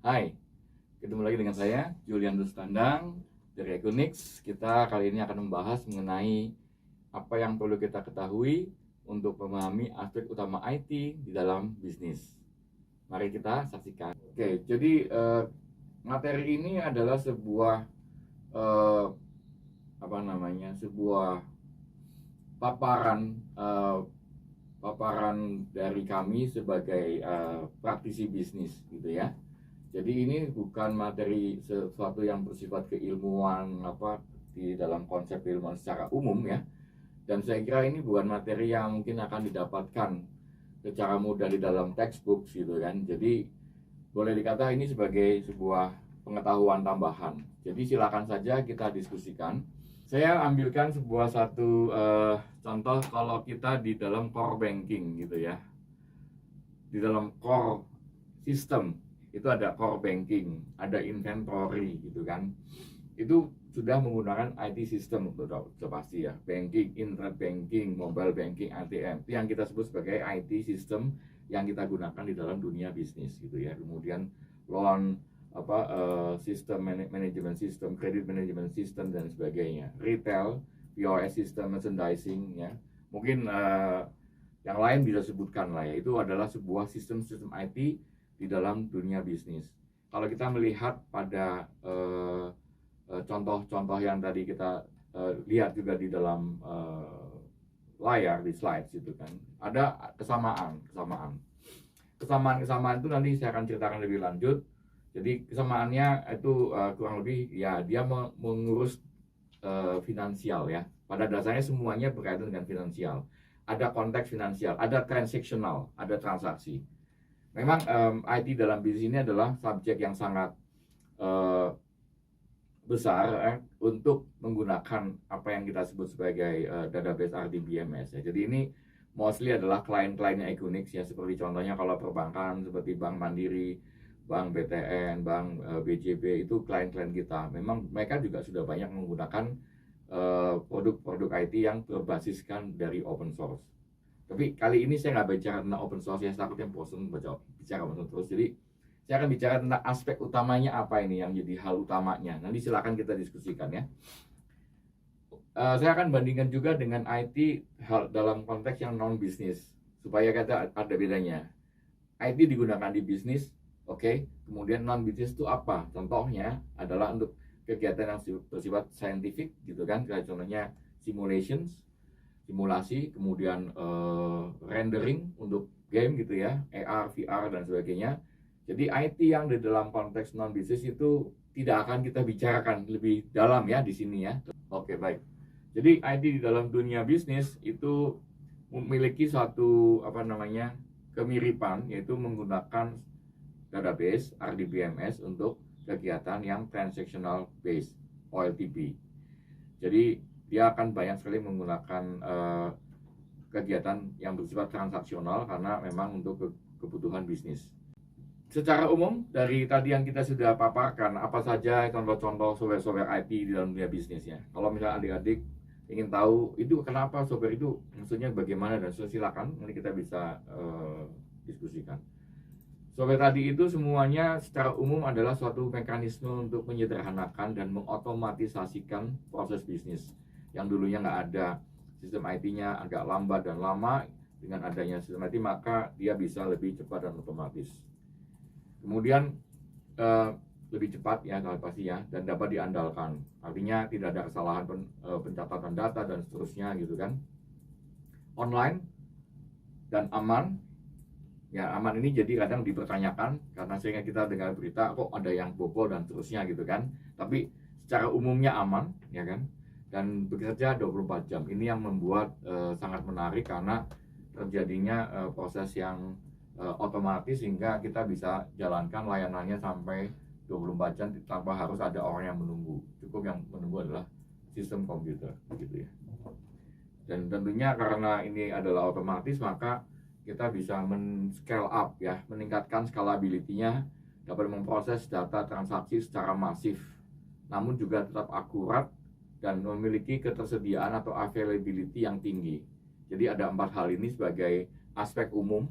Hai, ketemu lagi dengan saya, Julian Dustandang dari Equinix. Kita kali ini akan membahas mengenai apa yang perlu kita ketahui untuk memahami aspek utama IT di dalam bisnis. Mari kita saksikan. Oke, jadi materi ini adalah sebuah sebuah paparan dari kami sebagai praktisi bisnis, gitu ya. Jadi ini bukan materi sesuatu yang bersifat keilmuan di dalam konsep keilmuan secara umum ya. Dan saya kira ini bukan materi yang mungkin akan didapatkan secara mudah di dalam textbook gitu kan. Jadi boleh dikata ini sebagai sebuah pengetahuan tambahan. Jadi silakan saja kita diskusikan. Saya ambilkan satu contoh kalau kita di dalam core banking gitu ya. Di dalam core system itu ada core banking, ada inventory gitu kan. Itu sudah menggunakan IT system sudah pasti ya. Banking, internet banking, mobile banking, ATM. Itu yang kita sebut sebagai IT system yang kita gunakan di dalam dunia bisnis gitu ya. Kemudian loan sistem management system, credit management system dan sebagainya. Retail, POS system, merchandising ya. Mungkin yang lain bisa sebutkan lah ya. Itu adalah sebuah sistem-sistem IT di dalam dunia bisnis. Kalau kita melihat pada contoh-contoh yang tadi kita lihat juga di dalam layar di slides itu kan, ada kesamaan itu nanti saya akan ceritakan lebih lanjut. Jadi kesamaannya itu kurang lebih ya dia mengurus finansial ya. Pada dasarnya semuanya berkaitan dengan finansial. Ada konteks finansial, ada transaksional, ada transaksi. Memang IT dalam bisnis ini adalah subjek yang sangat besar untuk menggunakan apa yang kita sebut sebagai database RDBMS ya. Jadi ini mostly adalah klien-kliennya Equinix ya, seperti contohnya kalau perbankan seperti Bank Mandiri, Bank BTN, Bank BJB itu klien-klien kita. Memang mereka juga sudah banyak menggunakan produk-produk IT yang berbasiskan dari open source. Tapi kali ini saya nggak bicara tentang open source ya, takutnya bosan bicara open source terus. Jadi saya akan bicara tentang aspek utamanya apa ini yang jadi hal utamanya. Nanti silakan kita diskusikan ya. Saya akan bandingkan juga dengan IT hal dalam konteks yang non bisnis supaya kita ada bedanya. IT digunakan di bisnis, oke. Kemudian non bisnis itu apa? Contohnya adalah untuk kegiatan yang bersifat scientific gitu kan. Kayak contohnya simulasi, kemudian rendering untuk game gitu ya, AR, VR dan sebagainya. Jadi IT yang di dalam konteks non bisnis itu tidak akan kita bicarakan lebih dalam ya di sini ya. Oke, baik. Jadi IT di dalam dunia bisnis itu memiliki suatu kemiripan, yaitu menggunakan database RDBMS untuk kegiatan yang transactional based OLTP. Jadi dia akan banyak sekali menggunakan kegiatan yang bersifat transaksional karena memang untuk kebutuhan bisnis. Secara umum dari tadi yang kita sudah paparkan, apa saja contoh-contoh software IT di dalam dunia bisnisnya. Kalau misalnya adik-adik ingin tahu itu kenapa software itu, maksudnya bagaimana dan silakan nanti kita bisa diskusikan. Software tadi itu semuanya secara umum adalah suatu mekanisme untuk menyederhanakan dan mengotomatisasikan proses bisnis yang dulunya nggak ada sistem IT-nya, agak lambat dan lama. Dengan adanya sistem IT maka dia bisa lebih cepat dan otomatis. Kemudian lebih cepat ya pasti ya, dan dapat diandalkan. Artinya tidak ada kesalahan pencatatan data dan seterusnya gitu kan. Online dan aman. Ya, aman ini jadi kadang dipertanyakan karena sehingga kita dengar berita kok ada yang bobol dan seterusnya gitu kan. Tapi secara umumnya aman ya kan. Dan bekerja 24 jam. Ini yang membuat sangat menarik karena terjadinya proses yang otomatis sehingga kita bisa jalankan layanannya sampai 24 jam tanpa harus ada orang yang menunggu. Cukup yang menunggu adalah sistem komputer gitu ya. Dan tentunya karena ini adalah otomatis maka kita bisa men-scale up ya, meningkatkan scalability-nya, dapat memproses data transaksi secara masif, namun juga tetap akurat dan memiliki ketersediaan atau availability yang tinggi. Jadi ada 4 hal ini sebagai aspek umum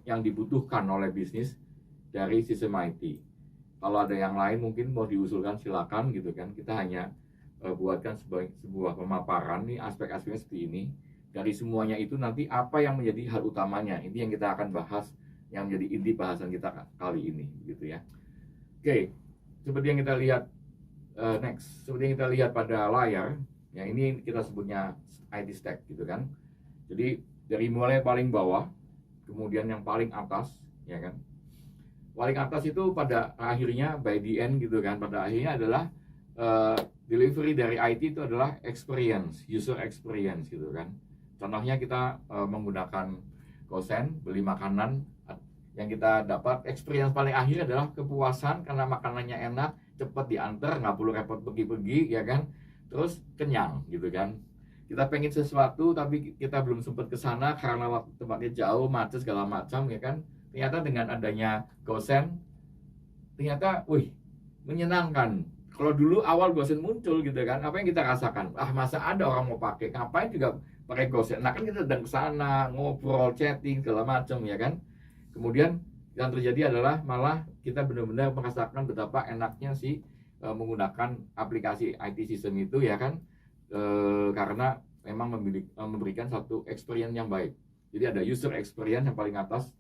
yang dibutuhkan oleh bisnis dari sistem IT. Kalau ada yang lain mungkin mau diusulkan silakan gitu kan. Kita hanya buatkan sebuah pemaparan nih aspek-aspeknya seperti ini. Dari semuanya itu nanti apa yang menjadi hal utamanya, ini yang kita akan bahas, yang menjadi inti bahasan kita kali ini gitu ya. Oke, seperti yang kita lihat seperti yang kita lihat pada layar, ya ini kita sebutnya IT stack gitu kan. Jadi dari mulai paling bawah, kemudian yang paling atas, ya kan. Paling atas itu pada akhirnya by the end gitu kan, pada akhirnya adalah delivery dari IT itu adalah experience, user experience gitu kan. Contohnya kita menggunakan GoSend, beli makanan, yang kita dapat experience paling akhir adalah kepuasan karena makanannya enak, cepat diantar, nggak perlu repot pergi-pergi ya kan, terus kenyang gitu kan. Kita pengen sesuatu tapi kita belum sempat ke sana karena waktu tempatnya jauh, macet segala macam ya kan. Ternyata dengan adanya GoSend, ternyata menyenangkan. Kalau dulu awal GoSend muncul gitu kan, apa yang kita rasakan? Masa ada orang mau pakai, ngapain juga pakai GoSend? Nah kan kita sedang ke sana, ngobrol, chatting segala macam ya kan. Kemudian yang terjadi adalah malah kita benar-benar merasakan betapa enaknya sih menggunakan aplikasi IT system itu ya kan, karena memang memberikan satu experience yang baik. Jadi ada user experience yang paling atas,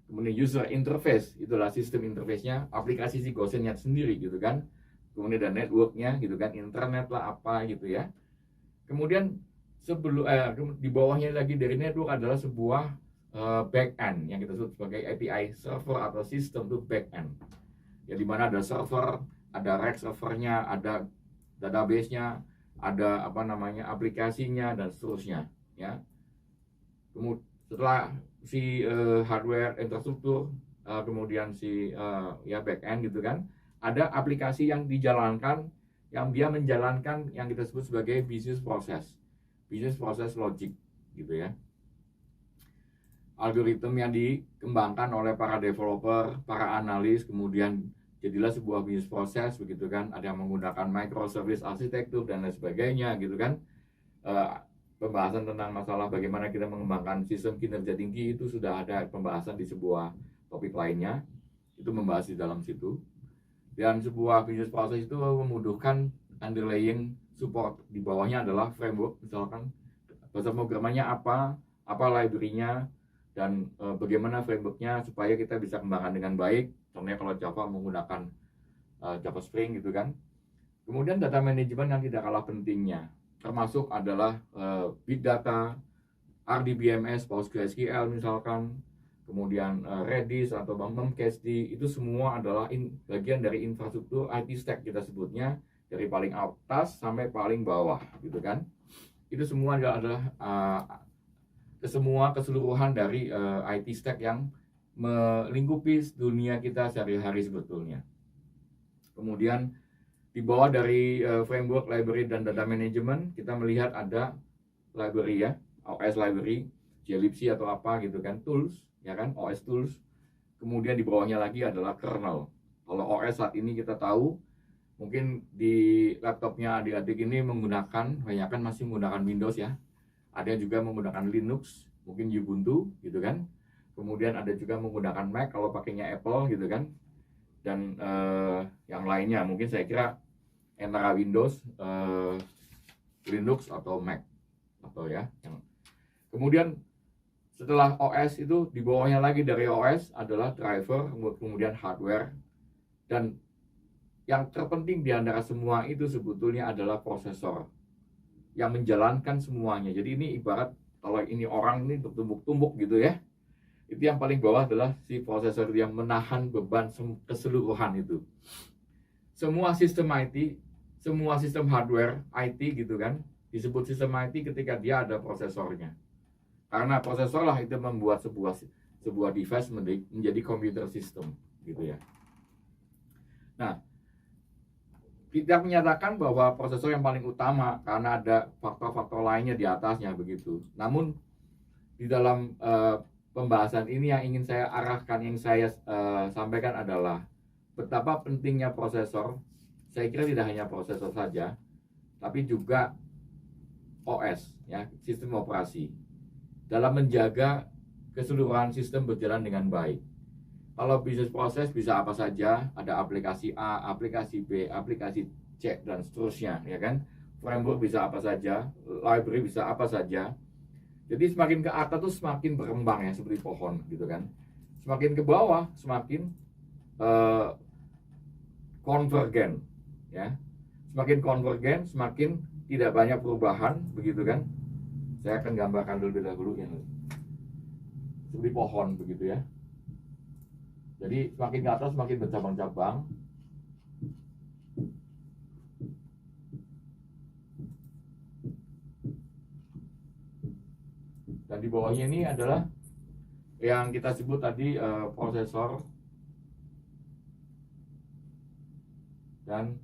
kemudian user interface, itulah sistem interface-nya, aplikasi si GoSend-nya sendiri gitu kan. Kemudian ada network-nya gitu kan, internet lah apa gitu ya. Kemudian di bawahnya lagi dari network adalah sebuah back-end yang kita sebut sebagai API server atau sistem itu back-end. Ya dimana ada server, ada rack servernya, ada database-nya, ada aplikasinya dan seterusnya ya. Kemudian setelah si hardware infrastruktur, kemudian si back-end gitu kan, ada aplikasi yang dijalankan, yang dia menjalankan yang kita sebut sebagai business process logic gitu ya. Algoritma yang dikembangkan oleh para developer, para analis, kemudian jadilah sebuah bisnis proses begitu kan. Ada yang menggunakan microservice arsitektur dan lain sebagainya gitu kan. Pembahasan tentang masalah bagaimana kita mengembangkan sistem kinerja tinggi itu sudah ada pembahasan di sebuah topik lainnya, itu membahas di dalam situ. Dan sebuah bisnis proses itu membutuhkan underlying support. Di bawahnya adalah framework, misalkan bahasa programnya apa library-nya, dan bagaimana frameworknya supaya kita bisa kembangkan dengan baik. Contohnya kalau Java menggunakan Java Spring gitu kan. Kemudian data management yang tidak kalah pentingnya, termasuk adalah big data, RDBMS, PostgreSQL misalkan, kemudian Redis atau memcached, itu semua adalah bagian dari infrastruktur IT stack kita sebutnya, dari paling atas sampai paling bawah gitu kan. Itu semua adalah semua keseluruhan dari IT stack yang melingkupi dunia kita sehari-hari sebetulnya. Kemudian di bawah dari framework, library, dan data management, kita melihat ada library ya, OS library, glibc atau apa gitu kan, tools ya kan, OS tools. Kemudian di bawahnya lagi adalah kernel. Kalau OS saat ini kita tahu, mungkin di laptopnya adik-adik ini kebanyakan masih menggunakan Windows ya. Ada yang juga menggunakan Linux, mungkin Ubuntu gitu kan. Kemudian ada juga menggunakan Mac kalau pakainya Apple gitu kan. Dan yang lainnya mungkin saya kira antara Windows, Linux atau Mac atau ya. Kemudian setelah OS itu di bawahnya lagi dari OS adalah driver, kemudian hardware, dan yang terpenting di antara semua itu sebetulnya adalah prosesor yang menjalankan semuanya. Jadi ini ibarat kalau ini orang ini bertumbuk-tumbuk gitu ya. Itu yang paling bawah adalah si prosesor yang menahan beban keseluruhan itu. Semua sistem IT, semua sistem hardware IT gitu kan, disebut sistem IT ketika dia ada prosesornya. Karena prosesor lah itu membuat sebuah device menjadi computer system gitu ya. Nah, kita menyatakan bahwa prosesor yang paling utama karena ada faktor-faktor lainnya di atasnya begitu. Namun di dalam pembahasan ini yang ingin saya arahkan, yang saya sampaikan adalah betapa pentingnya prosesor. Saya kira tidak hanya prosesor saja, tapi juga OS ya, sistem operasi, dalam menjaga keseluruhan sistem berjalan dengan baik. Kalau bisnis proses bisa apa saja, ada aplikasi A, aplikasi B, aplikasi C, dan seterusnya, ya kan? Framework bisa apa saja, library bisa apa saja. Jadi semakin ke atas tuh semakin berkembang ya, seperti pohon gitu kan. Semakin ke bawah semakin konvergen, ya. Semakin konvergen, semakin tidak banyak perubahan, begitu kan? Saya akan gambarkan dulu ya, seperti pohon begitu ya. Jadi semakin ke atas semakin bercabang-cabang. Dan di bawahnya ini adalah yang kita sebut tadi prosesor dan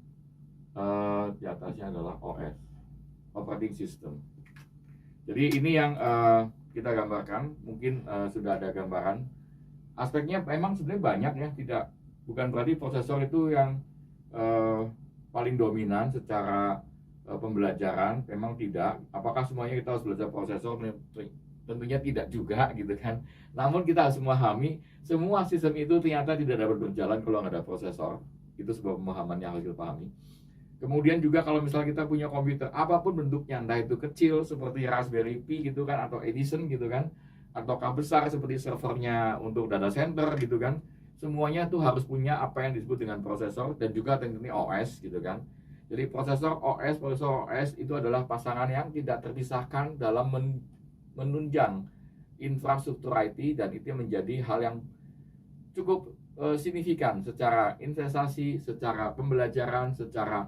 di atasnya adalah OS, operating system. Jadi ini yang kita gambarkan, mungkin sudah ada gambaran. Aspeknya memang sebenarnya banyak ya, bukan berarti prosesor itu yang paling dominan secara pembelajaran, memang tidak. Apakah semuanya kita harus belajar prosesor? Tentunya tidak juga gitu kan. Namun kita harus memahami semua sistem itu ternyata tidak dapat berjalan kalau nggak ada prosesor. Itu sebuah pemahaman yang harus kita pahami. Kemudian juga kalau misalnya kita punya komputer apapun bentuknya, entah itu kecil seperti Raspberry Pi gitu kan, atau Edison gitu kan, ataukah besar seperti servernya untuk data center gitu kan, semuanya tuh harus punya apa yang disebut dengan prosesor dan juga tentunya OS gitu kan. Jadi prosesor OS itu adalah pasangan yang tidak terpisahkan dalam menunjang infrastruktur IT, dan itu menjadi hal yang cukup signifikan secara investasi, secara pembelajaran, secara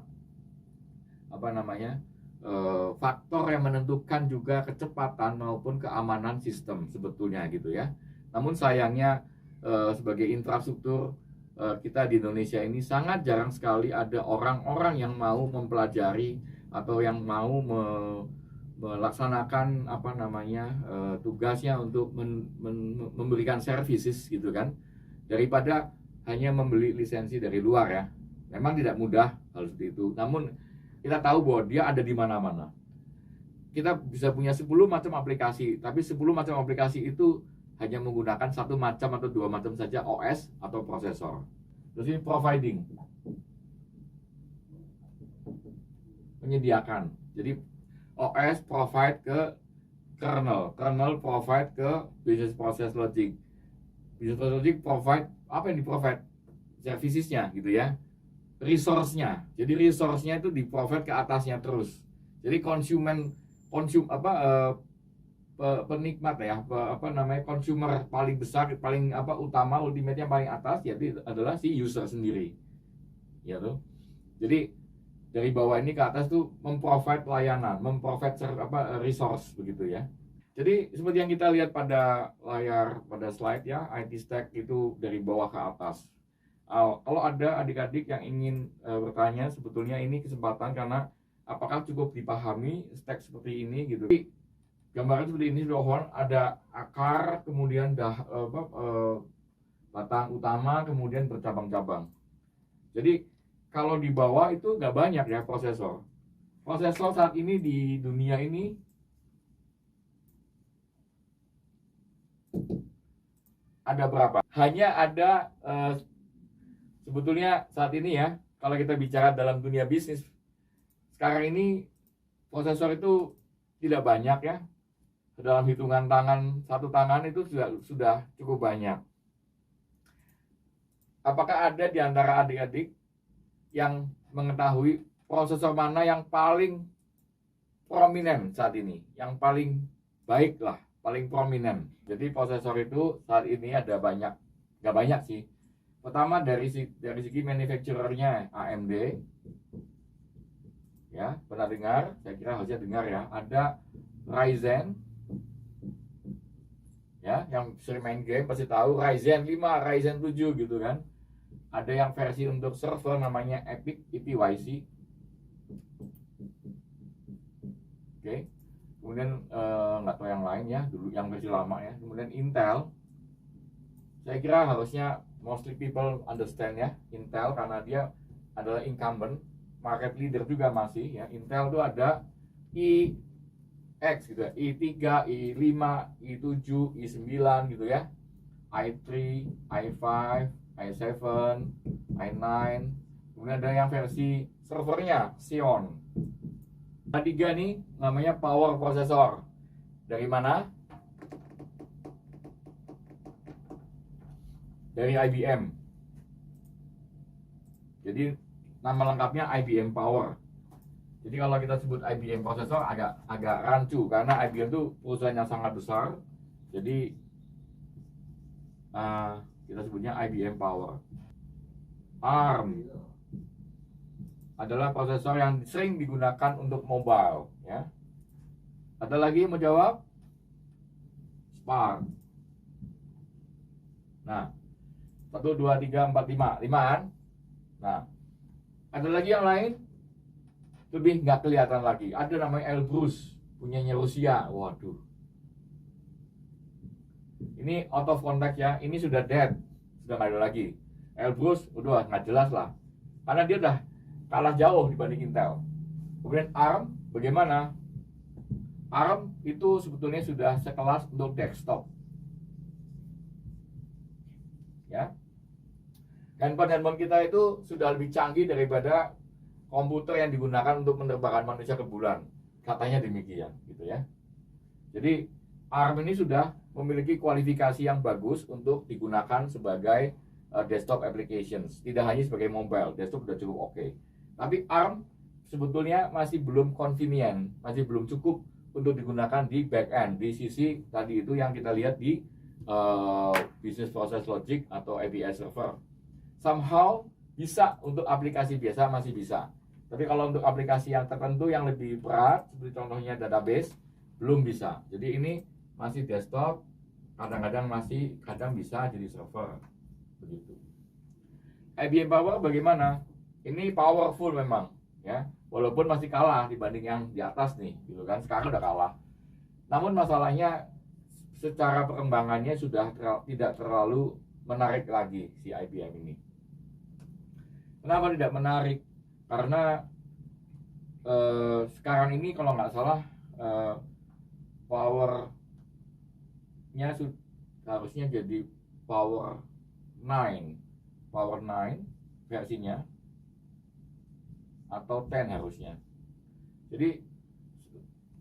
faktor yang menentukan juga kecepatan maupun keamanan sistem sebetulnya gitu ya. Namun sayangnya sebagai infrastruktur kita di Indonesia ini sangat jarang sekali ada orang-orang yang mau mempelajari atau yang mau melaksanakan tugasnya untuk memberikan services gitu kan, daripada hanya membeli lisensi dari luar ya. Memang tidak mudah hal seperti itu, namun kita tahu bahwa dia ada di mana-mana. Kita bisa punya 10 macam aplikasi, tapi 10 macam aplikasi itu hanya menggunakan satu macam atau dua macam saja OS atau prosesor. Terus ini providing, menyediakan. Jadi OS provide ke kernel, kernel provide ke business process logic, business process logic provide apa yang di provide, servicesnya gitu ya, resource-nya. Jadi resource-nya itu di provide ke atasnya terus. Jadi penikmat ya, consumer paling besar, paling utama, ultimate yang paling atas yaitu adalah si user sendiri. Ya tuh. Jadi dari bawah ini ke atas tuh memprovide layanan, memprovide resource begitu ya. Jadi seperti yang kita lihat pada layar, pada slide ya, IT stack itu dari bawah ke atas. Kalau ada adik-adik yang ingin bertanya, sebetulnya ini kesempatan, karena apakah cukup dipahami stack seperti ini gitu. Gambaran seperti ini sudah ada akar, kemudian batang utama, kemudian bercabang-cabang. Jadi kalau di bawah itu nggak banyak ya prosesor. Prosesor saat ini di dunia ini ada berapa? Hanya ada sebetulnya saat ini ya, kalau kita bicara dalam dunia bisnis sekarang ini, prosesor itu tidak banyak ya. Dalam hitungan satu tangan itu sudah cukup banyak. Apakah ada di antara adik-adik yang mengetahui prosesor mana yang paling prominent saat ini, yang paling baik lah, paling prominent? Jadi prosesor itu saat ini ada banyak, nggak banyak sih. Pertama dari segi manufacturernya AMD, ya pernah dengar? Saya kira harusnya dengar ya. Ada Ryzen, ya yang sering main game pasti tahu Ryzen 5, Ryzen 7 gitu kan. Ada yang versi untuk server namanya EPYC. Oke. Kemudian nggak tahu yang lain ya, dulu yang versi lama ya. Kemudian Intel. Saya kira harusnya mostly people understand ya, Intel, karena dia adalah incumbent, market leader juga masih ya. Intel itu ada iX gitu ya, i3, i5, i7, i9 gitu ya. i3, i5, i7, i9. Kemudian ada yang versi servernya Xeon. A3 nih namanya power processor. Dari mana? Dari IBM. Jadi nama lengkapnya IBM Power. Jadi kalau kita sebut IBM processor agak rancu karena IBM itu perusahaan yang sangat besar. Jadi kita sebutnya IBM Power. ARM adalah prosesor yang sering digunakan untuk mobile, ya. Ada lagi yang mau jawab? Spark. Nah, 1, 2, 3, 4, 5 kan? Nah, ada lagi yang lain lebih nggak kelihatan lagi. Ada namanya Elbrus, punyanya Rusia. Waduh, ini out of context ya. Ini sudah dead, sudah nggak ada lagi. Elbrus udah nggak jelas lah, karena dia udah kalah jauh dibanding Intel. Kemudian ARM, bagaimana? ARM itu sebetulnya sudah sekelas untuk desktop, ya. Handphone kita itu sudah lebih canggih daripada komputer yang digunakan untuk menerbangkan manusia ke bulan, katanya demikian, gitu ya. Jadi ARM ini sudah memiliki kualifikasi yang bagus untuk digunakan sebagai desktop applications, tidak hanya sebagai mobile. Desktop sudah cukup oke. Tapi ARM sebetulnya masih belum convenient, masih belum cukup untuk digunakan di back end, di sisi tadi itu yang kita lihat di business process logic atau API server. Somehow bisa untuk aplikasi biasa masih bisa. Tapi kalau untuk aplikasi yang tertentu yang lebih berat, seperti contohnya database, belum bisa. Jadi ini masih desktop, kadang-kadang kadang bisa jadi server, begitu. IBM Power bagaimana? Ini powerful memang, ya. Walaupun masih kalah dibanding yang di atas nih, gitu kan. Sekarang udah kalah. Namun masalahnya secara perkembangannya sudah tidak terlalu menarik lagi si IBM ini. Kenapa tidak menarik? Karena sekarang ini kalau nggak salah powernya harusnya jadi power 9 versinya, atau 10 harusnya. Jadi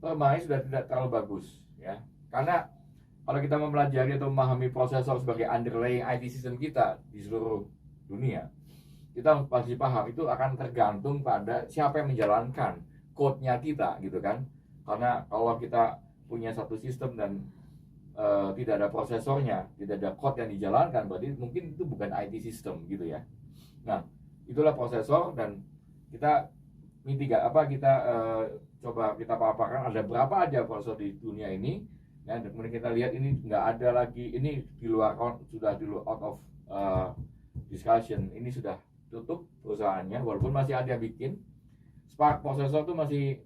perkembangannya sudah tidak terlalu bagus, ya. Karena kalau kita mempelajari atau memahami prosesor sebagai underlying IT system kita di seluruh dunia, kita pasti paham itu akan tergantung pada siapa yang menjalankan code-nya kita, gitu kan. Karena kalau kita punya satu sistem dan tidak ada prosesornya, tidak ada code yang dijalankan, berarti mungkin itu bukan IT system, gitu ya. Nah, itulah prosesor, dan kita coba kita paparkan ada berapa aja prosesor di dunia ini, ya. Dan kemudian kita lihat ini nggak ada lagi, ini sudah di luar out of discussion, ini sudah tutup perusahaannya, walaupun masih ada yang bikin. Spark prosesor tuh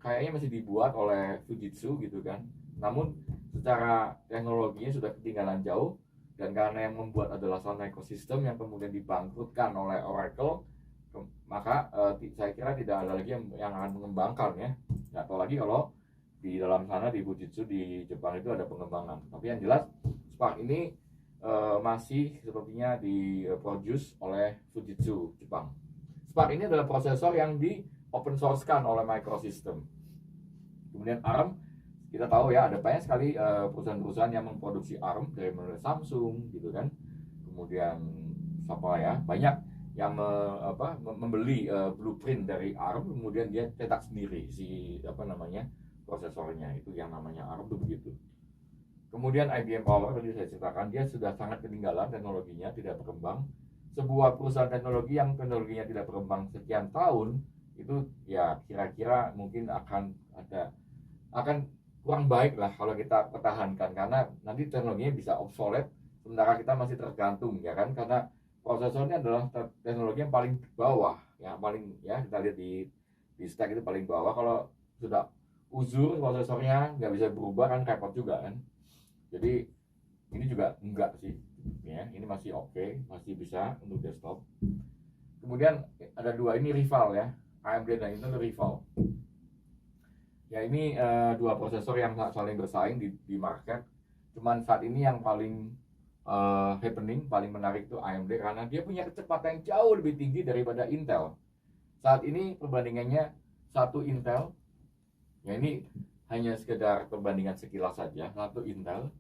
kayaknya masih dibuat oleh Fujitsu, gitu kan. Namun secara teknologinya sudah ketinggalan jauh, dan karena yang membuat adalah Sun Microsystems yang kemudian dibangkrutkan oleh Oracle, maka saya kira tidak ada lagi yang akan mengembangkan, ya. Nggak tahu lagi kalau di dalam sana di Fujitsu di Jepang itu ada pengembangan. Tapi yang jelas Spark ini masih sepertinya diproduce oleh Fujitsu Jepang. Spark ini adalah prosesor yang di open source kan oleh Microsystems. Kemudian ARM, kita tahu ya ada banyak sekali perusahaan-perusahaan yang memproduksi ARM, dari mulai Samsung, gitu kan. Kemudian siapa ya, banyak yang membeli blueprint dari ARM, kemudian dia cetak sendiri prosesornya, itu yang namanya ARM itu begitu. Kemudian IBM Power tadi saya ceritakan, dia sudah sangat ketinggalan teknologinya, tidak berkembang. Sebuah perusahaan teknologi yang teknologinya tidak berkembang sekian tahun, itu ya kira-kira mungkin akan kurang baik lah kalau kita pertahankan, karena nanti teknologinya bisa obsolete, sementara kita masih tergantung, ya kan, karena prosesornya adalah teknologi yang paling bawah, ya kita lihat di stack itu paling bawah. Kalau sudah uzur prosesornya nggak bisa berubah kan repot juga kan. Jadi ini juga enggak sih, ya, ini masih oke, masih bisa untuk desktop. Kemudian ada dua ini rival, ya, AMD dan Intel rival. Ya, ini dua prosesor yang saling bersaing di market. Cuman saat ini yang paling happening paling menarik itu AMD karena dia punya kecepatan yang jauh lebih tinggi daripada Intel. Saat ini perbandingannya satu Intel, ya ini hanya sekedar perbandingan sekilas saja, satu Intel.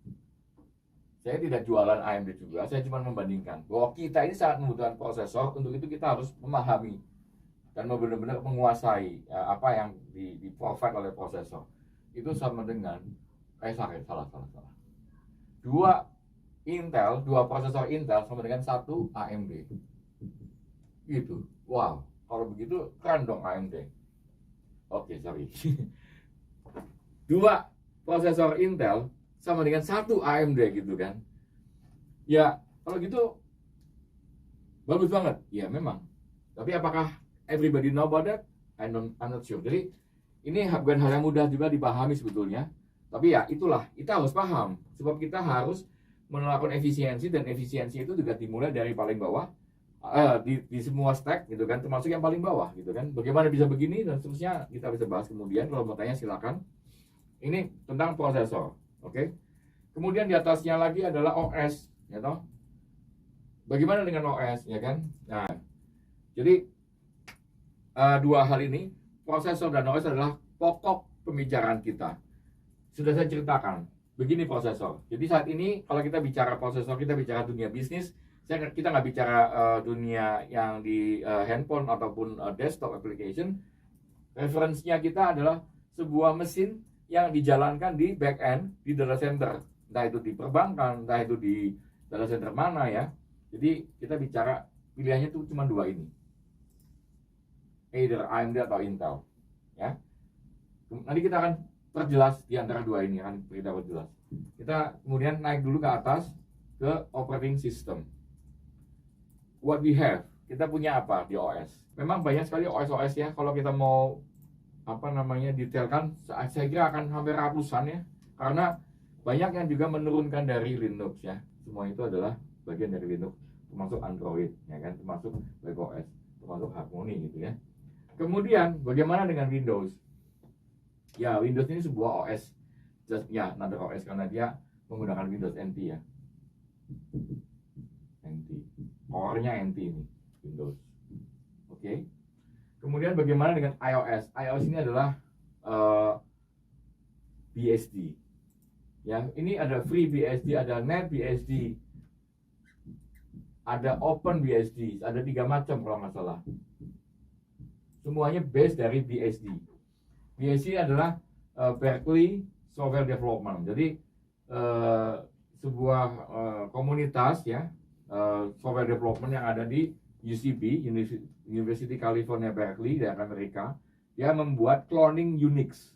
Saya tidak jualan AMD juga, saya cuma membandingkan bahwa kita ini sangat membutuhkan prosesor. Untuk itu kita harus memahami dan benar-benar menguasai apa yang di provide oleh prosesor. Itu sama dengan salah. Dua prosesor Intel sama dengan satu AMD. Gitu. Wow, kalau begitu keren dong AMD. Oke, sorry. Dua prosesor Intel sama dengan satu AMD gitu kan. Ya, kalau gitu bagus banget. Ya, memang. Tapi apakah everybody know about that? I'm not sure. Jadi ini bukan hal yang mudah juga dipahami sebetulnya. Tapi ya itulah, kita harus paham. Sebab kita harus melakukan efisiensi, dan efisiensi itu juga dimulai dari paling bawah, di semua stack gitu kan, termasuk yang paling bawah gitu kan. Bagaimana bisa begini dan seterusnya kita bisa bahas kemudian. Kalau mau tanya silakan. Ini tentang prosesor, oke? Kemudian di atasnya lagi adalah OS, ya toh. Bagaimana dengan OS, ya kan? Nah, jadi dua hal ini, prosesor dan OS adalah pokok pembicaraan kita. Sudah saya ceritakan. Begini prosesor. Jadi saat ini kalau kita bicara prosesor, kita bicara dunia bisnis. Kita nggak bicara dunia yang di handphone ataupun desktop application. Referensinya kita adalah sebuah mesin yang dijalankan di back end di data center. Entah itu di perbankan, entah itu di data center mana ya. Jadi kita bicara pilihannya itu cuma dua ini. Either AMD atau Intel. Ya. Nanti kita akan perjelas di antara dua ini, akan kita perjelas. Kita kemudian naik dulu ke atas ke operating system. What we have, kita punya apa di OS? Memang banyak sekali OS ya. Kalau kita mau detailkan, saya kira akan hampir ratusan ya. Karena banyak yang juga menurunkan dari Linux ya. Semua itu adalah bagian dari Linux, termasuk Android ya kan, termasuk macOS, termasuk Harmony gitu ya. Kemudian bagaimana dengan Windows? Ya, Windows ini sebuah OS, another OS, karena dia menggunakan Windows NT ya. NT, core-nya NT ini, Windows. Oke. Kemudian bagaimana dengan iOS? iOS ini adalah BSD. Ya, ini ada free BSD, ada net BSD, ada open BSD, ada 3 macam kalau nggak salah. Semuanya base dari BSD. BSD adalah Berkeley Software Development. Jadi sebuah komunitas ya, software development yang ada di UCB, University California Berkeley di Amerika. Dia membuat cloning Unix.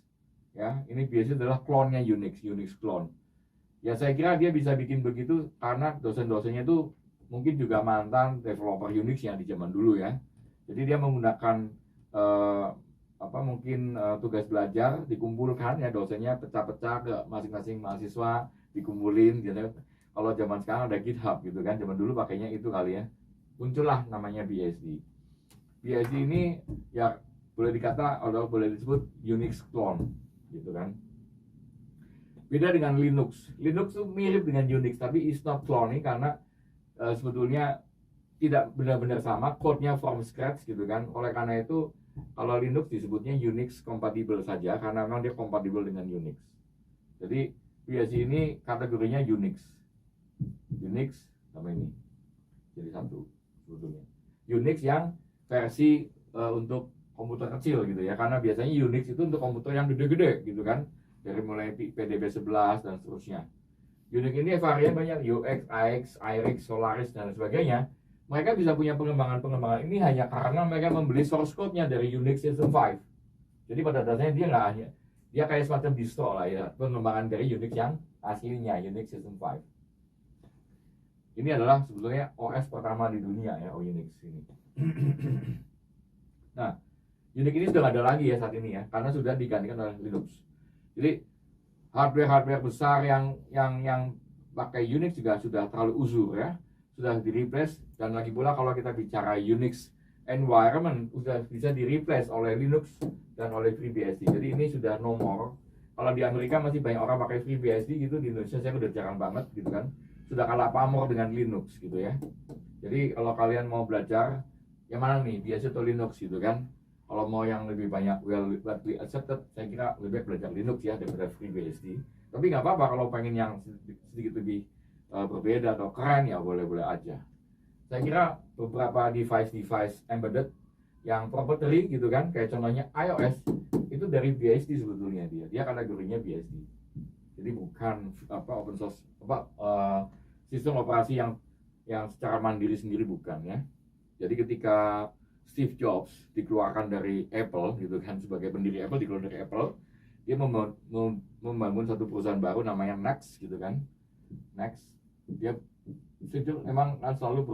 Ya, ini biasanya adalah clone-nya Unix clone. Ya, saya kira dia bisa bikin begitu karena dosen-dosennya itu mungkin juga mantan developer Unix yang di zaman dulu ya. Jadi dia menggunakan tugas belajar dikumpulkan ya, dosennya pecah-pecah ke masing-masing mahasiswa, dikumpulin gitu. Kalau zaman sekarang ada GitHub gitu kan, zaman dulu pakainya itu kali ya. Muncullah namanya BSD. BSD ini ya boleh disebut Unix clone gitu kan. Beda dengan Linux. Linux itu mirip dengan Unix tapi is not cloning karena sebetulnya tidak benar-benar sama, code-nya from scratch gitu kan. Oleh karena itu kalau Linux disebutnya Unix compatible saja karena memang dia kompatibel dengan Unix. Jadi BSD ini kategorinya Unix sama ini jadi satu sebetulnya. Unix yang versi untuk komputer kecil gitu ya, karena biasanya Unix itu untuk komputer yang gede-gede gitu kan, dari mulai PDB-11 dan seterusnya. Unix ini varian banyak, UX, AX, IRIX, Solaris dan sebagainya. Mereka bisa punya pengembangan ini hanya karena mereka membeli source code-nya dari Unix System 5. Jadi pada dasarnya dia kayak semacam distro lah ya, pengembangan dari Unix yang aslinya, Unix System 5. Ini adalah sebetulnya OS pertama di dunia ya, Unix ini. Nah, Unix ini sudah ada lagi ya saat ini ya, karena sudah digantikan oleh Linux. Jadi hardware besar yang pakai Unix juga sudah terlalu uzur ya, sudah di-replace. Dan lagi pula kalau kita bicara Unix environment sudah bisa di-replace oleh Linux dan oleh FreeBSD. Jadi ini sudah no more. Kalau di Amerika masih banyak orang pakai FreeBSD gitu, di Indonesia saya udah jarang banget gitu kan. sudah kalah pamor dengan Linux gitu ya. Jadi kalau kalian mau belajar yang mana nih, BSD atau Linux gitu kan. Kalau mau yang lebih banyak widely accepted, saya kira lebih baik belajar Linux ya daripada FreeBSD. Tapi nggak apa-apa kalau pengen yang sedikit lebih berbeda atau keren ya boleh-boleh aja. Saya kira beberapa device embedded yang proprietary gitu kan, kayak contohnya iOS itu dari BSD sebetulnya dia kategorinya BSD. Jadi bukan open source sistem operasi yang secara mandiri sendiri, bukan ya. Jadi ketika Steve Jobs dikeluarkan dari Apple gitu kan, sebagai pendiri Apple dikeluarkan dari Apple, dia membangun satu perusahaan baru namanya Next gitu kan. Next, dia memang selalu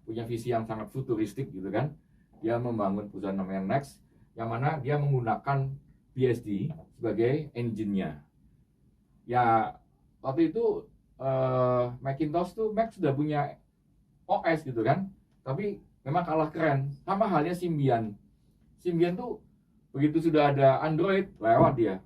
punya visi yang sangat futuristik gitu kan. Dia membangun perusahaan namanya Next, yang mana dia menggunakan BSD sebagai engine-nya. Ya waktu itu Macintosh tuh Mac sudah punya OS gitu kan, tapi memang kalah keren. Sama halnya Symbian. Symbian tuh begitu sudah ada Android, lewat dia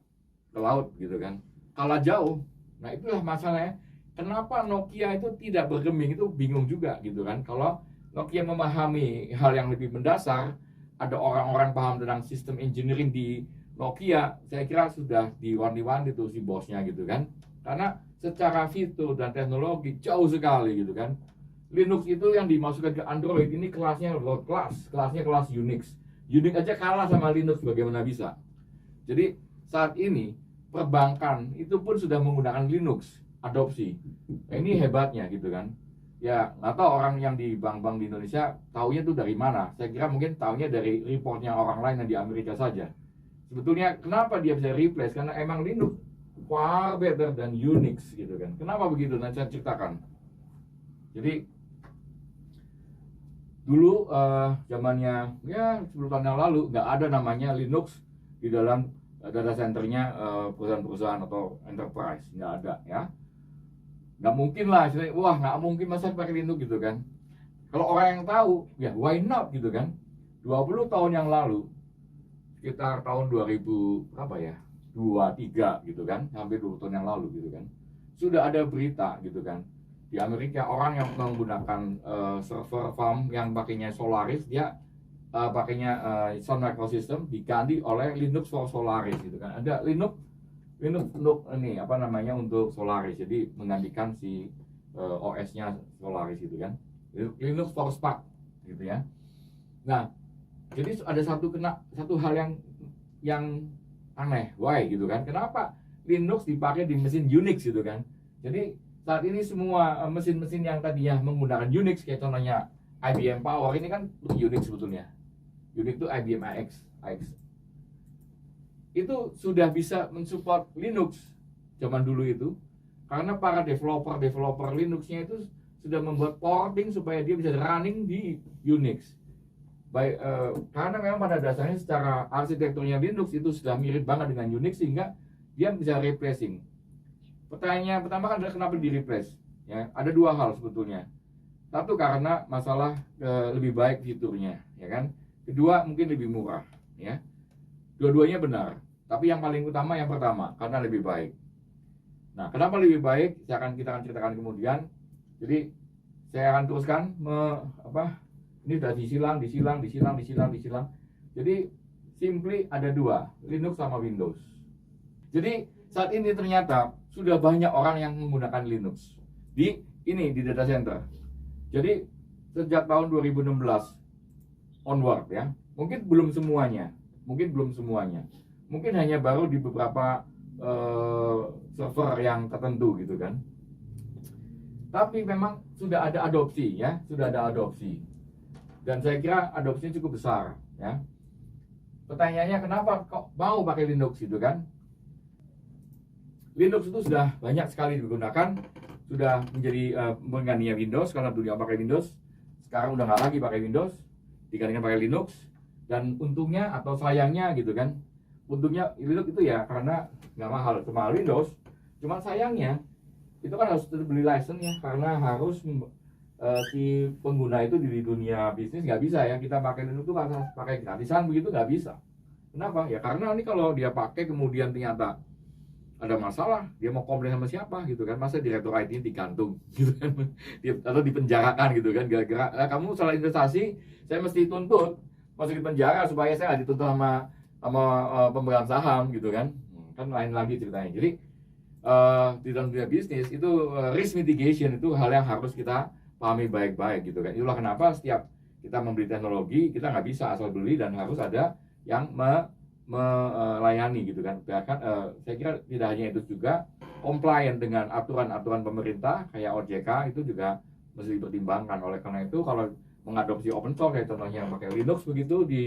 ke laut gitu kan, kalah jauh. Nah itulah masalahnya, kenapa Nokia itu tidak bergeming, itu bingung juga gitu kan. Kalau Nokia memahami hal yang lebih mendasar, ada orang-orang paham tentang sistem engineering di Nokia, saya kira sudah diwanti-wanti tuh si bosnya gitu kan. Karena secara fitur dan teknologi jauh sekali gitu kan. Linux itu yang dimasukkan ke Android ini kelasnya world class, kelasnya kelas Unix. Unix aja kalah sama Linux, bagaimana bisa? Jadi saat ini perbankan itu pun sudah menggunakan Linux adopsi. Nah, ini hebatnya gitu kan. Ya nggak tahu orang yang di bank-bank di Indonesia taunya tuh dari mana. Saya kira mungkin taunya dari reportnya orang lain yang di Amerika saja. Sebetulnya kenapa dia bisa replace? Karena emang Linux far better than Unix gitu kan. Kenapa begitu? Nanti saya ceritakan. Jadi dulu zamannya ya 10 tahun yang lalu nggak ada namanya Linux di dalam data centernya perusahaan-perusahaan atau enterprise, nggak ada ya. Nggak mungkin lah, wah nggak mungkin masa pakai Linux gitu kan. Kalau orang yang tahu ya why not gitu kan. 20 tahun yang lalu, sekitar tahun 2000 berapa ya, 23 gitu kan, hampir 20 tahun yang lalu gitu kan, sudah ada berita gitu kan. Di Amerika orang yang menggunakan server farm yang pakainya Solaris, dia pakainya Sun Microsystem diganti oleh Linux for Solaris gitu kan. Ada Linux untuk ini apa namanya untuk Solaris, jadi menggantikan si OS-nya Solaris gitu kan. Linux for Spark gitu ya. Nah, jadi ada satu hal yang aneh, why gitu kan? Kenapa Linux dipakai di mesin Unix gitu kan? Jadi saat ini semua mesin-mesin yang tadinya menggunakan Unix, kayak contohnya IBM Power, ini kan Unix sebetulnya. Unix itu IBM AX. Itu sudah bisa mensupport Linux zaman dulu itu, karena para developer Linuxnya itu sudah membuat porting supaya dia bisa running di Unix. Karena memang pada dasarnya secara arsitekturnya Linux itu sudah mirip banget dengan Unix, sehingga dia bisa replacing. Pertanyaan pertama kan adalah kenapa di replace? Ya, ada dua hal sebetulnya. Satu karena masalah lebih baik fiturnya, ya kan. Kedua mungkin lebih murah, ya. Dua-duanya benar. Tapi yang paling utama yang pertama, karena lebih baik. Nah, kenapa lebih baik? Kita akan ceritakan kemudian. Jadi saya akan teruskan ini sudah disilang. Jadi simply ada dua, Linux sama Windows. Jadi saat ini ternyata sudah banyak orang yang menggunakan Linux di data center. Jadi sejak tahun 2016 onward ya, mungkin belum semuanya, mungkin hanya baru di beberapa server yang tertentu gitu kan. Tapi memang sudah ada adopsi ya, dan saya kira adopsinya cukup besar ya. Pertanyaannya kenapa kok mau pakai Linux gitu kan? Linux itu sudah banyak sekali digunakan, sudah menjadi penggantinya Windows, karena dunia pakai Windows. Sekarang udah nggak lagi pakai Windows, digantikan pakai Linux. Dan untungnya atau sayangnya gitu kan, untungnya Linux itu ya karena nggak mahal, cuma Windows. Cuma sayangnya itu kan harus beli license ya, karena harus si pengguna itu di dunia bisnis nggak bisa ya kita pakai Linux itu pakai gratisan begitu, nggak bisa. Kenapa? Ya karena ini kalau dia pakai kemudian ternyata ada masalah, dia mau komplain sama siapa gitu kan, masa direktur IT digantung gitu kan, atau dipenjarakan gitu kan, gara-gara kamu salah investasi, saya mesti tuntut, masuk di penjara supaya saya nggak dituntut sama pemegang saham gitu kan. Kan lain lagi ceritanya. Jadi di dalam dunia bisnis itu risk mitigation itu hal yang harus kita pahami baik-baik gitu kan. Itulah kenapa setiap kita membeli teknologi, kita nggak bisa asal beli dan harus ada yang melayani gitu kan. Bahkan saya kira tidak hanya itu, juga compliant dengan aturan-aturan pemerintah kayak OJK itu juga mesti dipertimbangkan. Oleh karena itu kalau mengadopsi open source kayak contohnya pakai Linux begitu di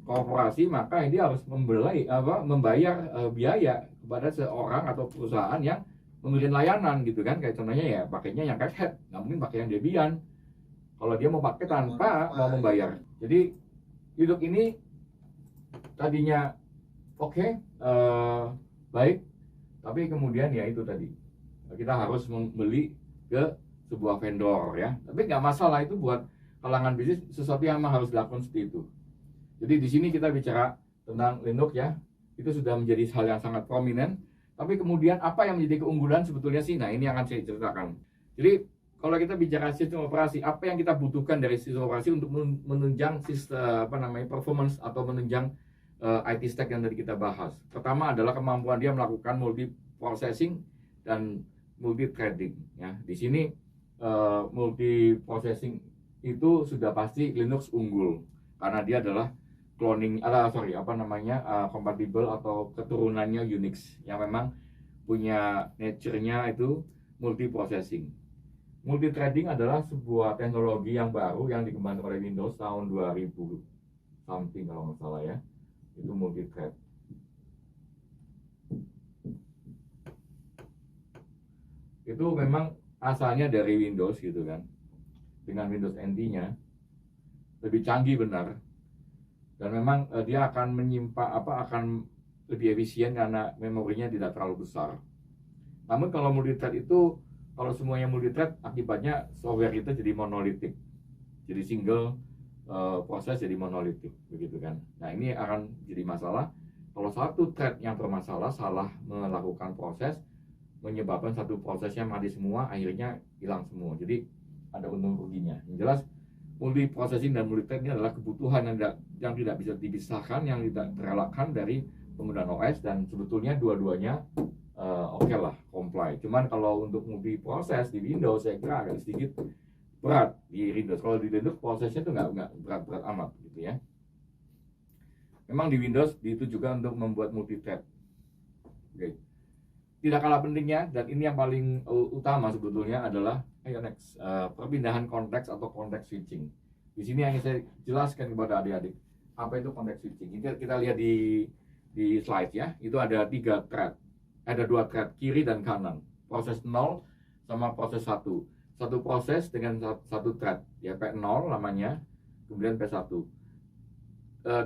korporasi, maka ini harus membayar biaya kepada seorang atau perusahaan yang memberikan layanan gitu kan. Kayak contohnya ya pakainya yang Red Hat, nggak mungkin pakai yang Debian kalau dia mau pakai tanpa mau membayar. Jadi hidup ini tadinya oke, baik, tapi kemudian ya itu tadi kita harus membeli ke sebuah vendor ya. Tapi nggak masalah, itu buat kalangan bisnis sesuatu yang memang harus dilakukan seperti itu. Jadi di sini kita bicara tentang Linux ya, itu sudah menjadi hal yang sangat prominent. Tapi kemudian apa yang menjadi keunggulan sebetulnya sih? Nah ini akan saya ceritakan. Jadi kalau kita bicara sistem operasi, apa yang kita butuhkan dari sistem operasi untuk menunjang sistem performance atau menunjang IT stack yang tadi kita bahas. Pertama adalah kemampuan dia melakukan multi processing dan multi threading ya. Di sini multi processing itu sudah pasti Linux unggul karena dia adalah kompatibel atau keturunannya Unix yang memang punya nature-nya itu multi processing. Multi threading adalah sebuah teknologi yang baru yang dikembangkan oleh Windows tahun 2000 something kalau nggak salah ya. Itu multi thread. Itu memang asalnya dari Windows gitu kan. Dengan Windows NT-nya lebih canggih benar. Dan memang dia akan akan lebih efisien karena memorinya tidak terlalu besar. Namun kalau multi thread itu, kalau semuanya multi thread, akibatnya software kita jadi monolitik. Jadi single proses jadi monolitik begitu kan. Nah ini akan jadi masalah kalau satu thread yang bermasalah salah melakukan proses, menyebabkan satu prosesnya mati semua, akhirnya hilang semua. Jadi ada untung ruginya. Yang jelas multi processing dan multi thread ini adalah kebutuhan yang tidak bisa dipisahkan, yang tidak terelakkan dari penggunaan OS, dan sebetulnya dua-duanya oke lah, comply. Cuman kalau untuk multi proses di Windows saya kira agak sedikit berat di Windows. Kalau di Linux prosesnya itu nggak berat-berat amat gitu ya. Memang di Windows itu juga untuk membuat multi thread. Oke. Tidak kalah pentingnya, dan ini yang paling utama sebetulnya adalah perpindahan konteks atau konteks switching. Di sini yang saya jelaskan kepada adik-adik apa itu konteks switching. Kita lihat di slide ya. Itu ada 3 thread. Ada 2 thread kiri dan kanan. Proses 0 sama proses 1. Satu proses dengan satu thread ya, P0 namanya, kemudian P1.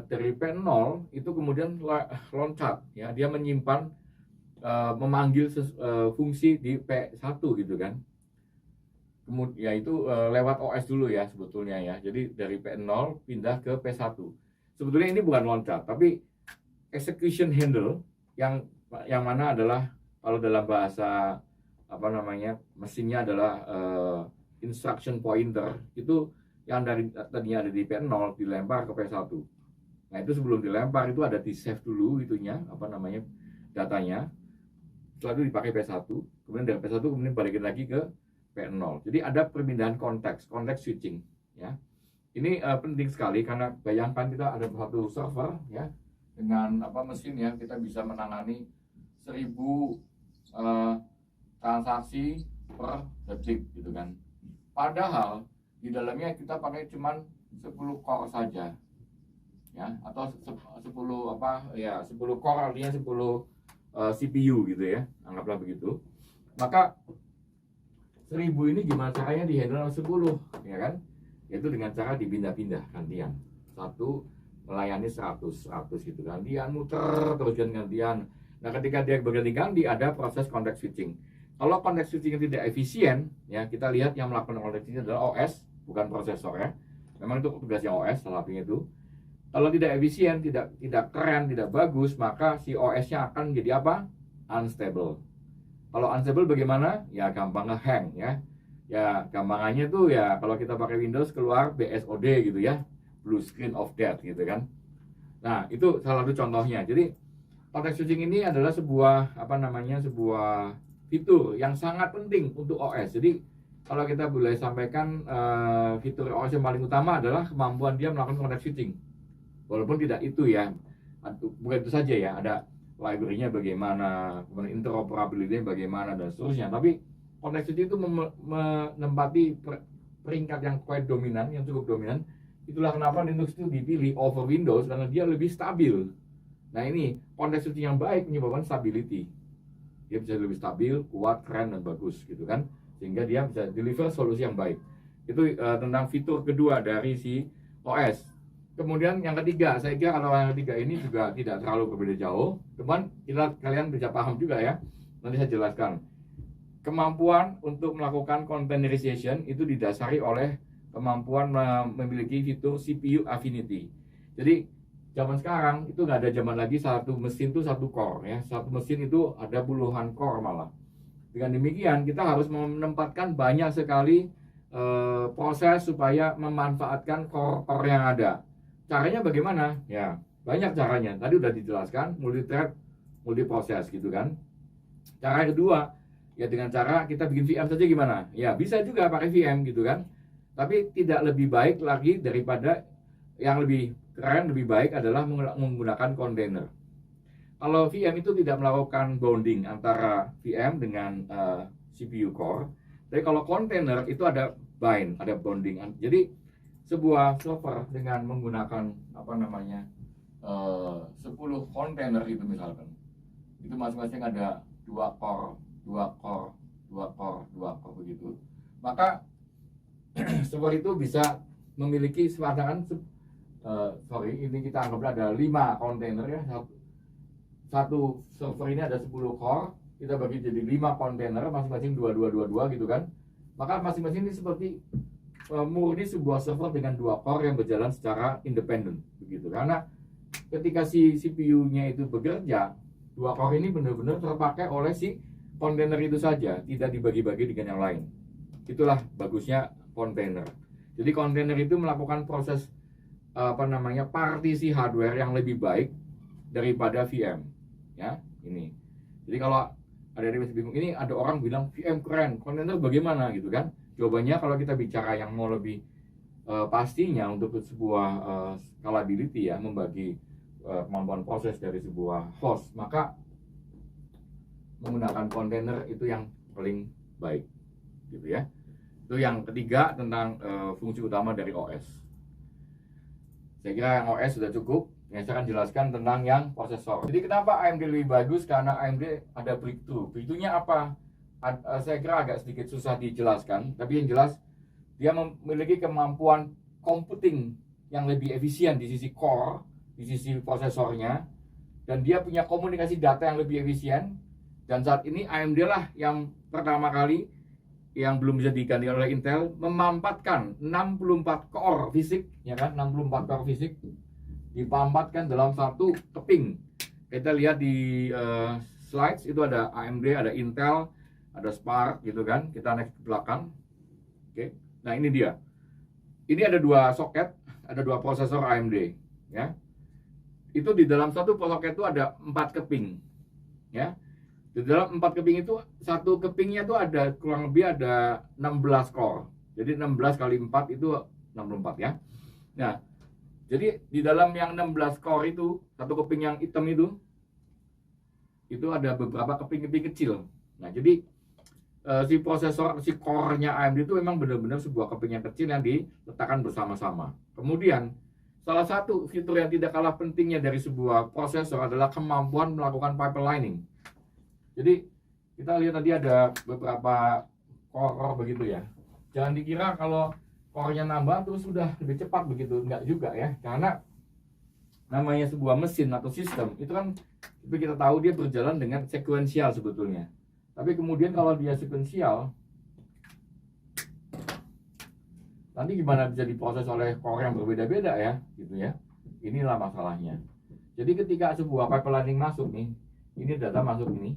Dari P0 itu kemudian loncat ya, dia menyimpan memanggil fungsi di P1 gitu kan. Kemudian ya itu lewat OS dulu ya sebetulnya ya. Jadi dari P0 pindah ke P1. Sebetulnya ini bukan loncat, tapi execution handle yang mana adalah kalau dalam bahasa mesinnya adalah instruction pointer, itu yang tadinya ada di P0 dilempar ke P1. Nah itu sebelum dilempar itu ada di save dulu itunya datanya, setelah itu dipakai P1, kemudian dari P1 kemudian balikin lagi ke P0. Jadi ada perpindahan konteks switching ya. Ini penting sekali karena bayangkan kita ada satu server ya, dengan mesin ya, kita bisa menangani 1000 transaksi per detik gitu kan. Padahal di dalamnya kita pakai cuman 10 core saja. Ya, atau 10 core artinya 10 CPU gitu ya. Anggaplah begitu. Maka 1000 ini gimana caranya dihandle 10 ya kan? Yaitu dengan cara dipindah-pindah gantian. Satu melayani 100 gitu kan. Gantian muter terus gantian. Nah, ketika dia berganti-ganti ada proses context switching. Kalau konteks switching tidak efisien, ya kita lihat yang melakukan konteks switching adalah OS, bukan prosesor ya. Memang itu tugasnya OS, salah satunya itu. Kalau tidak efisien, tidak keren, tidak bagus, maka si OS-nya akan jadi apa? unstable. Kalau unstable bagaimana? Ya gampang nge-hang ya. Ya gampangannya tuh ya kalau kita pakai Windows keluar BSOD gitu ya, blue screen of death gitu kan. Nah itu salah satu contohnya. Jadi context switching ini adalah sebuah sebuah fitur yang sangat penting untuk OS. Jadi kalau kita boleh sampaikan fitur OS yang paling utama adalah kemampuan dia melakukan context switching. Walaupun tidak itu ya, bukan itu saja ya, ada library-nya bagaimana, kemudian interoperability-nya bagaimana dan seterusnya. Tapi context switching itu menempati peringkat yang quite dominan, yang cukup dominan. Itulah kenapa Linux itu dipilih over Windows karena dia lebih stabil. Nah ini context switching yang baik menyebabkan stability. Dia bisa lebih stabil, kuat, keren dan bagus gitu kan, sehingga dia bisa deliver solusi yang baik. Itu tentang fitur kedua dari si OS. Kemudian yang ketiga, saya kira kalau yang ketiga ini juga tidak terlalu berbeda jauh, cuman kalian bisa paham juga ya. Nanti saya jelaskan. Kemampuan untuk melakukan containerization itu didasari oleh kemampuan memiliki fitur CPU affinity. Jadi zaman sekarang itu nggak ada zaman lagi satu mesin itu satu core ya, satu mesin itu ada puluhan core malah. Dengan demikian kita harus menempatkan banyak sekali proses supaya memanfaatkan core yang ada. Caranya bagaimana? Ya banyak caranya. Tadi udah dijelaskan, multi-thread, multi-proses gitu kan. Cara kedua ya dengan cara kita bikin VM saja gimana? Ya bisa juga pakai VM gitu kan. Tapi tidak lebih baik lagi daripada yang lebih keren, lebih baik adalah menggunakan container. Kalau VM itu tidak melakukan bonding antara VM dengan CPU core, tapi kalau container itu ada bind, ada bonding. Jadi sebuah server dengan menggunakan 10 container itu misalkan, itu masing-masing ada 2 core, 2 core, 2 core, 2 core begitu. Maka server itu bisa memiliki semacam ini kita anggap ada 5 kontainer ya. Satu server ini ada 10 core, kita bagi jadi 5 kontainer, masing-masing 2 gitu kan. Maka masing-masing ini seperti murni sebuah server dengan 2 core yang berjalan secara independen begitu. Karena ketika si CPU-nya itu bekerja, 2 core ini benar-benar terpakai oleh si kontainer itu saja, tidak dibagi-bagi dengan yang lain. Itulah bagusnya kontainer. Jadi kontainer itu melakukan proses partisi hardware yang lebih baik daripada VM ya ini. Jadi kalau ada yang masih bingung, ini ada orang bilang VM keren, kontainer bagaimana gitu kan. Jawabannya kalau kita bicara yang mau lebih pastinya untuk sebuah scalability ya, membagi kemampuan proses dari sebuah host, maka menggunakan kontainer itu yang paling baik gitu ya. Itu yang ketiga tentang fungsi utama dari OS. Saya kira yang OS sudah cukup. Yang saya akan jelaskan tentang yang prosesor. Jadi kenapa AMD lebih bagus? Karena AMD ada breakthrough. Breakthrough-nya apa? Saya kira agak sedikit susah dijelaskan. Tapi yang jelas dia memiliki kemampuan computing yang lebih efisien di sisi core, di sisi prosesornya, dan dia punya komunikasi data yang lebih efisien. Dan saat ini AMD lah yang pertama kali yang belum bisa diganti oleh Intel memampatkan 64 core fisik, ya kan, 64 core fisik dipampatkan dalam satu keping. Kita lihat di slides itu ada AMD, ada Intel, ada Spark gitu kan. Kita next ke belakang. Oke. Nah, ini dia. Ini ada 2 soket, ada 2 prosesor AMD, ya. Itu di dalam satu soket itu ada 4 keping, ya. Di dalam 4 keping itu, satu kepingnya itu ada kurang lebih ada 16 core. Jadi 16 kali 4 itu 64 ya. Nah, jadi di dalam yang 16 core itu, satu keping yang hitam itu ada beberapa keping-keping kecil. Nah, jadi si prosesor, si core-nya AMD itu memang benar-benar sebuah keping yang kecil yang diletakkan bersama-sama. Kemudian, salah satu fitur yang tidak kalah pentingnya dari sebuah prosesor adalah kemampuan melakukan pipelining. Jadi kita lihat tadi ada beberapa core begitu ya. Jangan dikira kalau core-nya nambah terus sudah lebih cepat begitu, enggak juga ya. Karena namanya sebuah mesin atau sistem itu kan seperti kita tahu dia berjalan dengan sekuensial sebetulnya. Tapi kemudian kalau dia sekuensial, nanti gimana bisa diproses oleh core yang berbeda-beda ya, gitu ya. Inilah masalahnya. Jadi ketika sebuah pipelining masuk nih, ini data masuk ini,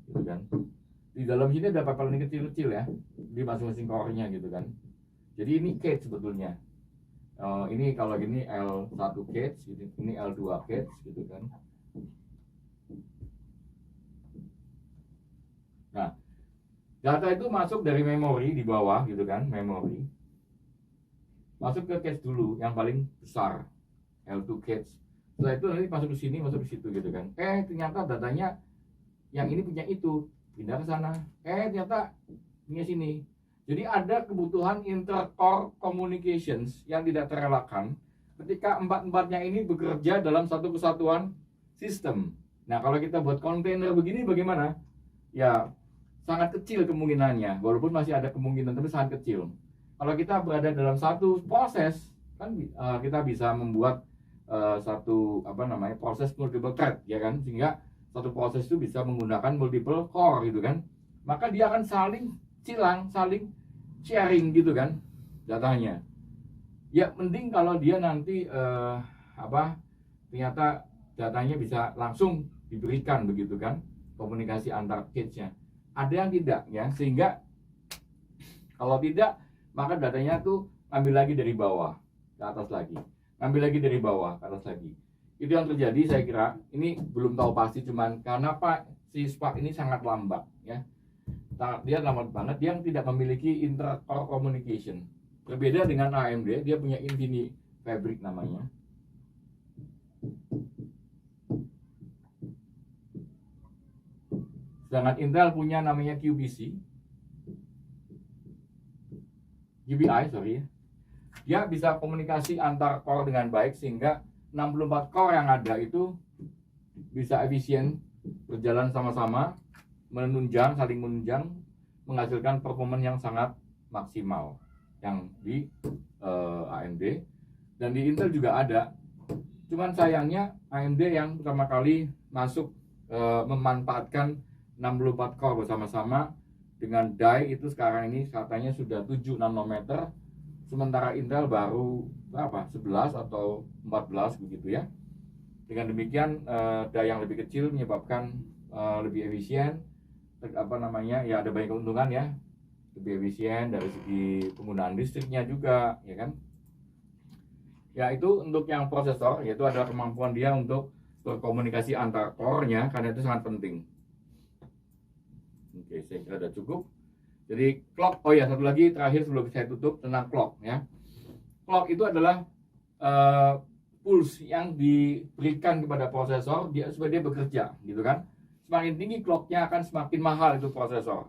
gitu kan. Di dalam sini ada paparan kecil-kecil ya, di masing-masing core-nya gitu kan. Jadi ini cache sebetulnya. Ini kalau gini L1 cache, gitu. Ini L2 cache gitu kan. Nah, data itu masuk dari memori di bawah gitu kan, memori. Masuk ke cache dulu yang paling besar, L2 cache. Setelah itu nanti masuk ke sini, masuk ke situ gitu kan. Ternyata datanya yang ini punya itu, pindah ke sana. Ternyata punya sini. Jadi ada kebutuhan inter-core communications yang tidak terelakkan ketika empat-empatnya ini bekerja dalam satu kesatuan sistem. Nah, kalau kita buat kontainer begini bagaimana? Ya, sangat kecil kemungkinannya, walaupun masih ada kemungkinan, tapi sangat kecil. Kalau kita berada dalam satu proses, kan kita bisa membuat satu proses multiple thread, ya kan, sehingga satu proses itu bisa menggunakan multiple core gitu kan, maka dia akan saling sharing gitu kan datanya. Ya mending kalau dia nanti ternyata datanya bisa langsung diberikan begitu kan, komunikasi antar cache-nya. Ada yang tidak ya, sehingga kalau tidak maka datanya tuh ambil lagi dari bawah ke atas lagi, ambil lagi dari bawah ke atas lagi. Itu yang terjadi. Saya kira ini belum tahu pasti, cuman karena si Spark ini sangat lambat ya, dia lambat banget, dia tidak memiliki inter-core communication. Berbeda dengan AMD, dia punya Infinity Fabric namanya. Sedangkan Intel punya namanya QBI, sorry. Dia bisa komunikasi antar core dengan baik, sehingga 64 core yang ada itu bisa efisien berjalan sama-sama, saling menunjang, menghasilkan performa yang sangat maksimal yang di AMD. Dan di Intel juga ada, cuman sayangnya AMD yang pertama kali masuk memanfaatkan 64 core bersama-sama dengan die itu sekarang ini katanya sudah 7 nanometer, sementara Intel baru berapa? 11 atau 14 begitu ya. Dengan demikian die yang lebih kecil menyebabkan lebih efisien, ya ada banyak keuntungan ya, lebih efisien dari segi penggunaan listriknya juga ya kan. Ya itu untuk yang prosesor, yaitu adalah kemampuan dia untuk berkomunikasi antar core-nya, karena itu sangat penting. Oke, saya kira sudah cukup. Jadi clock, oh ya satu lagi terakhir sebelum saya tutup tentang clock ya. Clock itu adalah pulse yang diberikan kepada prosesor supaya dia bekerja gitu kan. Semakin tinggi clocknya akan semakin mahal itu prosesor.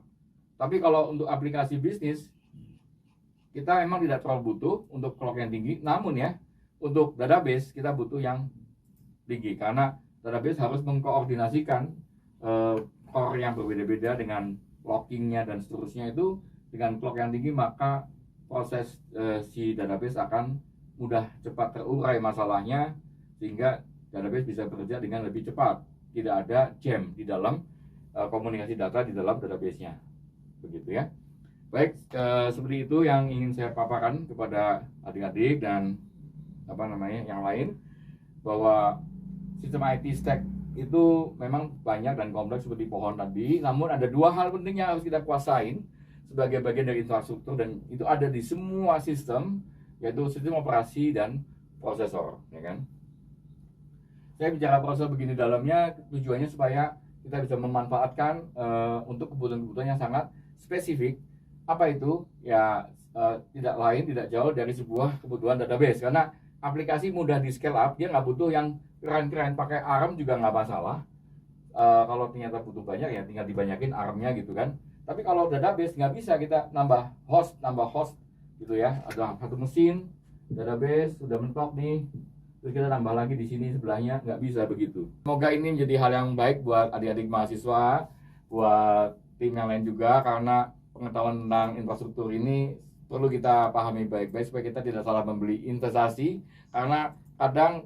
Tapi kalau untuk aplikasi bisnis, kita memang tidak terlalu butuh untuk clock yang tinggi. Namun ya, untuk database kita butuh yang tinggi, karena database harus mengkoordinasikan core yang berbeda-beda dengan lockingnya dan seterusnya. Itu dengan clock yang tinggi, maka proses si database akan mudah cepat terurai masalahnya, sehingga database bisa bekerja dengan lebih cepat, tidak ada jam di dalam komunikasi data di dalam database-nya, begitu ya. Baik, seperti itu yang ingin saya paparkan kepada adik-adik dan yang lain, bahwa sistem IT stack itu memang banyak dan kompleks seperti pohon tadi. Namun ada dua hal penting yang harus kita kuasain sebagai bagian dari infrastruktur, dan itu ada di semua sistem, yaitu sistem operasi dan prosesor, ya kan. Saya bicara prosesor begini dalamnya, tujuannya supaya kita bisa memanfaatkan untuk kebutuhan-kebutuhan yang sangat spesifik. Apa itu? Ya tidak lain, tidak jauh dari sebuah kebutuhan database, karena aplikasi mudah di scale up, dia nggak butuh yang keren-keren, pakai ARM juga nggak masalah. Kalau ternyata butuh banyak ya tinggal dibanyakin ARM-nya gitu kan. Tapi kalau database nggak bisa kita nambah host gitu ya. Ada satu mesin database sudah mentok nih, terus kita tambah lagi di sini sebelahnya, nggak bisa begitu. Semoga ini menjadi hal yang baik buat adik-adik mahasiswa, buat tim yang lain juga, karena pengetahuan tentang infrastruktur ini perlu kita pahami baik-baik supaya kita tidak salah membeli investasi, karena kadang